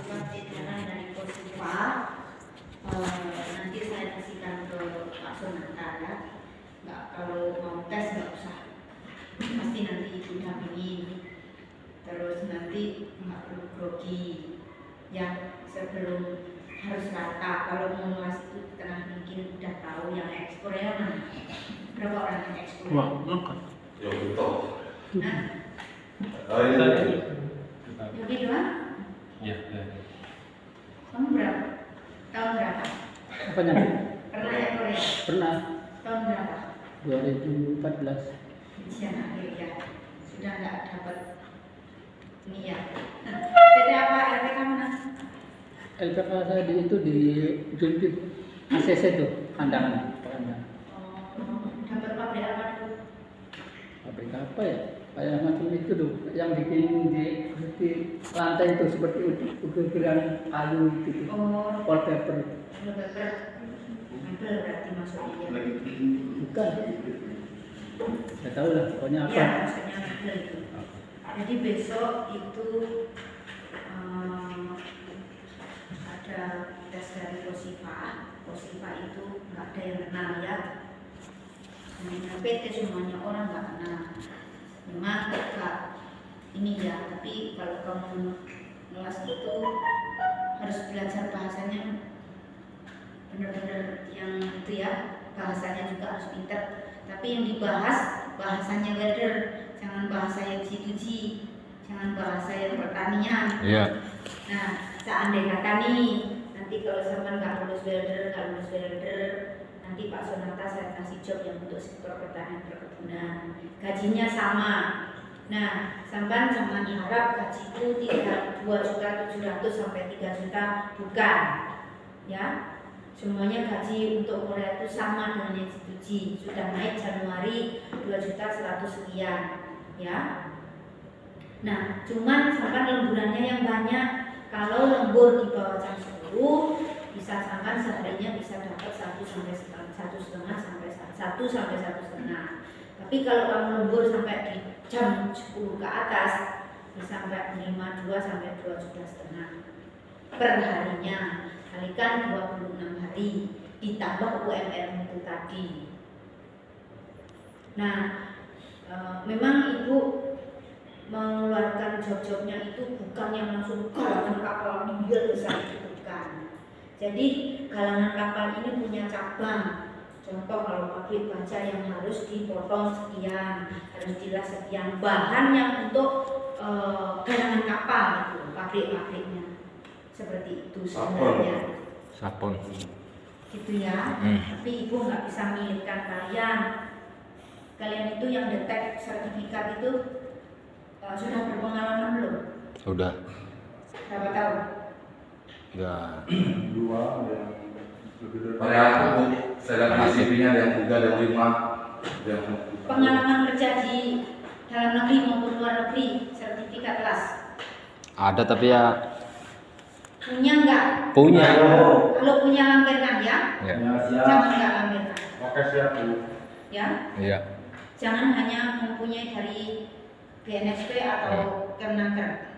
surat edaran dari Kosipa. Nanti saya kasihkan ke Pak Sonata ya. Nggak, kalau mau tes nggak usah, pasti nanti ibu dampingi. Terus nanti nggak perlu grogi ya, sebelum harus rata. Kalau mau luas itu tengah mungkin udah tahu yang ekspor ya mana? Berapa orang yang ekspor? Ya betul. Nah, Ini Yogi doang? Ya. Kamu berapa? Tahun berapa? Apa nyampe? Pernah ya Korea? Pernah Tahun berapa? 2014. Ujian akhir ya. Sudah nggak dapat ini ya. PT apa? RPK mana? LPK saya itu di Junpip ACC tuh, kandangan. Dapat pabrik apa dulu? Pabrik apa ya? Kayak macam itu tuh, yang bikin di lantai itu seperti ukiran kayu gitu. Wallpaper. Wallpaper. Mebel berarti maksudnya. Bukan. Saya tahu lah, pokoknya apa. Iya, maksudnya mebel itu. Jadi besok itu ada tes dari Kosipa. Kosipa itu nggak ada yang kenal ya. Semuanya PT semuanya orang nggak kenal. Memang enggak ini ya, tapi kalau kamu kelas itu harus belajar bahasanya benar-benar yang itu ya, bahasanya juga harus pintar. Tapi yang dibahas bahasanya welder, jangan bahasa yang G2G, jangan bahasa yang pertanian. Iya. Nah, seandainya kata nih, nanti kalau sama nggak lulus welder, nanti Pak Sonata saya kasih job yang untuk sektor pertanian perkebunan. Gajinya sama. Nah, sampai jangan harap gajiku 2.700.000 sampai 3 juta, bukan. Ya. Semuanya gaji untuk Korea itu sama dengan yang G2G. Sudah naik Januari 2.100.000 sekian, ya. Nah, cuman sampai lemburannya yang banyak. Kalau lembur di bawah jam 10 bisa sampai seharinya bisa dapat 1 sampai 1,5 sampai 1,5. Tapi kalau kamu lembur sampai di jam 10 ke atas bisa sampai 2 sampai 2,5 juta per harinya. Kalikan 26 hari ditambah UMR itu tadi. Nah, memang ibu mengeluarkan job-jobnya itu bukan yang langsung galangan kapal miliar besar itu bukan. Jadi galangan kapal ini punya cabang. Contoh kalau pabrik baja yang harus dipotong sekian, harus dilas sekian, bahan yang untuk galangan kapal itu pabrik-pabriknya. Seperti itu sebenarnya. Sapon. Gitu ya. Tapi ibu nggak bisa milihkan kalian. Kalian itu yang detek sertifikat itu sudah berpengalaman belum? Sudah. Berapa tahun? Ya. 2 yang lebih dari saya lihat CV-nya ada yang 3, ada yang 5. Pengalaman kerja di dalam negeri maupun luar negeri, sertifikat kelas. Ada tapi ya Punya enggak? punya. Kalau punya lampirkan ya. Ya. Jangan enggak lampirkan. Oke siap Bu. Ya. Iya. Jangan hanya mempunyai dari BNSP atau Kemnaker.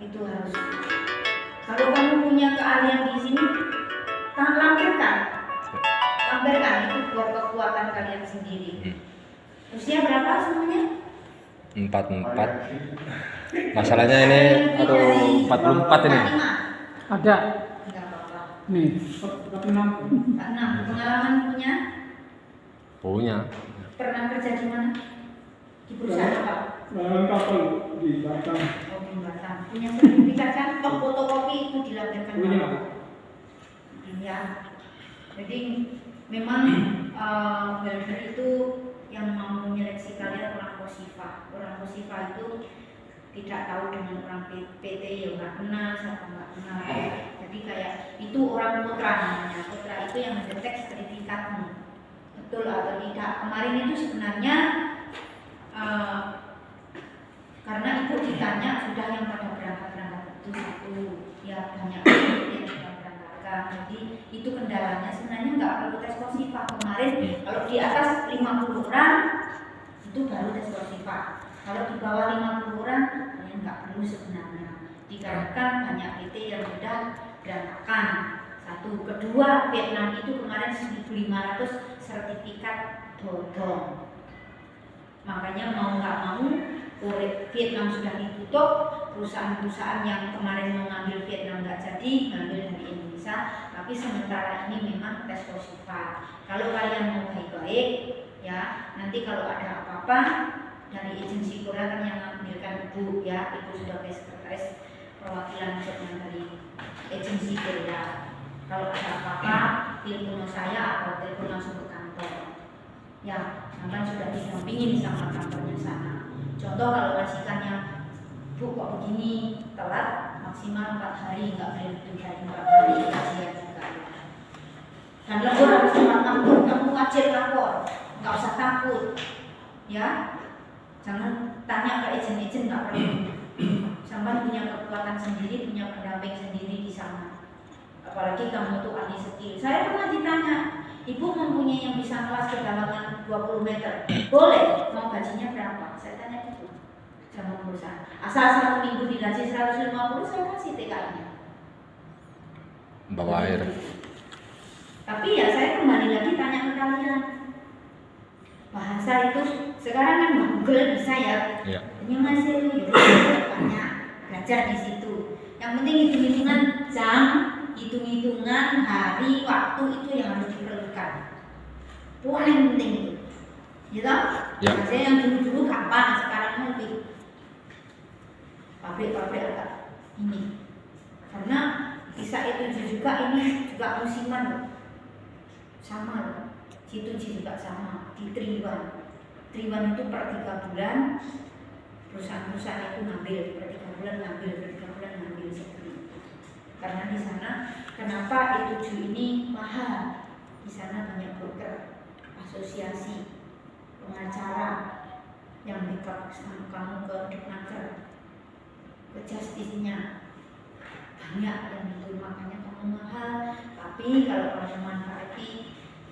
Itu harus. Kalau kamu punya keahlian di sini, lampirkan. Lampirkan itu buat kekuatan kalian sendiri. Usia berapa semuanya? 44. Masalahnya ini aduh 44 ini. Ada. Enggak apa-apa. Nih, 46. Pengalaman punya? Punya. Pernah kerja di mana? Di perusahaan apa? galangan kapal di Batam. Oh, di Batam. Punya sertifikat kan? Toh fotokopi itu dilampirkan. Punya. Ya. Jadi memang welder itu yang mau menyeleksi kalian orang Kosipa. Orang Kosipa itu tidak tahu dengan orang PT yang nggak kenal, siapa nggak kenal. Jadi kayak itu orang putra namanya. Putra itu yang mendetek sertifikatmu. Betul atau tidak? Kemarin itu sebenarnya karena ibu ditanya sudah yang pada berangkat itu satu, ya banyak yang sudah berangkatkan. Jadi itu kendalanya sebenarnya nggak perlu tes Kosipa. Kemarin kalau di atas 50 orang itu baru tes Kosipa. Kalau di bawah 50 orang kalian nggak perlu sebenarnya. dikarenakan banyak PT yang sudah berantakan. Satu, kedua, Vietnam itu kemarin 1.500 sertifikat dodong. Makanya mau nggak mau, Vietnam sudah ditutup, perusahaan-perusahaan yang kemarin mau ngambil Vietnam nggak jadi, ngambil dari Indonesia. Tapi sementara ini memang tes positif. Kalau kalian mau baik-baik, ya nanti kalau ada apa-apa dari agensi Korea kan yang mengambilkan ibu, ya ibu sebagai sekretaris perwakilan dari agensi Korea. Kalau ada apa-apa, telepon saya atau telepon langsung ke kantor. Ya, sampai sudah didampingin sama kantornya sana. Contoh kalau majikannya, Bu kok begini telat, maksimal 4 hari, nggak boleh lebih dari 4 hari gajian juga. Dan lembur harus tepat waktu, kamu wajib lapor, nggak usah takut, ya. Jangan tanya ke agen-agen, nggak perlu. Sampai punya kekuatan sendiri, punya pendamping sendiri di sana. Apalagi kamu tuh ahli skill. Saya pernah ditanya, ibu mempunyai yang bisa kelas kedalaman 20 meter, boleh? Mau gajinya berapa? Saya tanya gitu sama perusahaan. Asal 1 minggu digaji 150, saya kasih TKI-nya. Bawa air. Tapi ya saya kembali lagi tanya ke kalian, bahasa itu sekarang kan Google bisa ya. Iya. Annyeonghaseyo ya banyak belajar di situ. Yang penting hitung-hitungan jam, hitung-hitungan hari, waktu itu yang harus diperlukan. Paling penting itu. Gitu? Ya. Saya yang dulu-dulu gampang, sekarang lebih pabrik-pabrik agak ini. Karena bisa itu juga ini juga musiman loh. Sama loh. Situ juga sama di Triwan. Triwan itu per 3 bulan perusahaan-perusahaan itu ngambil, per 3 bulan ngambil, per 3 bulan ngambil seperti itu. Karena di sana kenapa E7 ini mahal? Di sana banyak broker, asosiasi, pengacara yang dekat sama kamu ke Duknaker, ke justice-nya banyak yang itu, makanya kamu mahal. Tapi kalau kamu manfaati,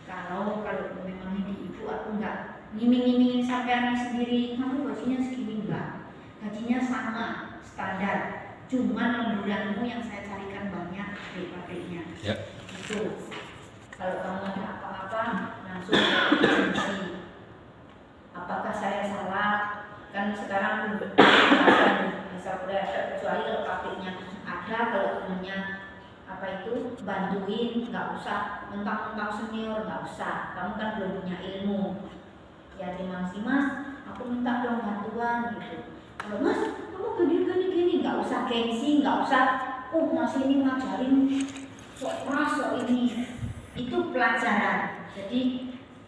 kalau memang ini ibu aku enggak ngiming-ngimingin sampean sendiri, kamu gajinya segini enggak, gajinya sama standar, cuman lemburanmu yang saya carikan banyak di pabriknya. Ya. Itu kalau kamu ada apa-apa langsung ke agensi. Apakah saya salah? Kan sekarang bahasa Korea ada, kecuali kalau pabriknya ada, kalau temennya apa itu bantuin, nggak usah mentang-mentang senior, nggak usah, kamu kan belum punya ilmu. Ya terima kasih mas, aku minta dong bantuan gitu. Kalau mas, kamu gini, nggak usah gengsi, nggak usah, oh mas ini ngajarin sok keras sok ini, itu pelajaran. Jadi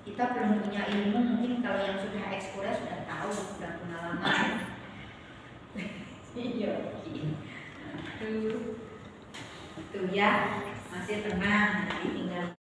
kita belum punya ilmu, mungkin kalau yang sudah ekskursif sudah tahu, sudah pengalaman. Iya, itu ya, masih tenang, nanti tinggal.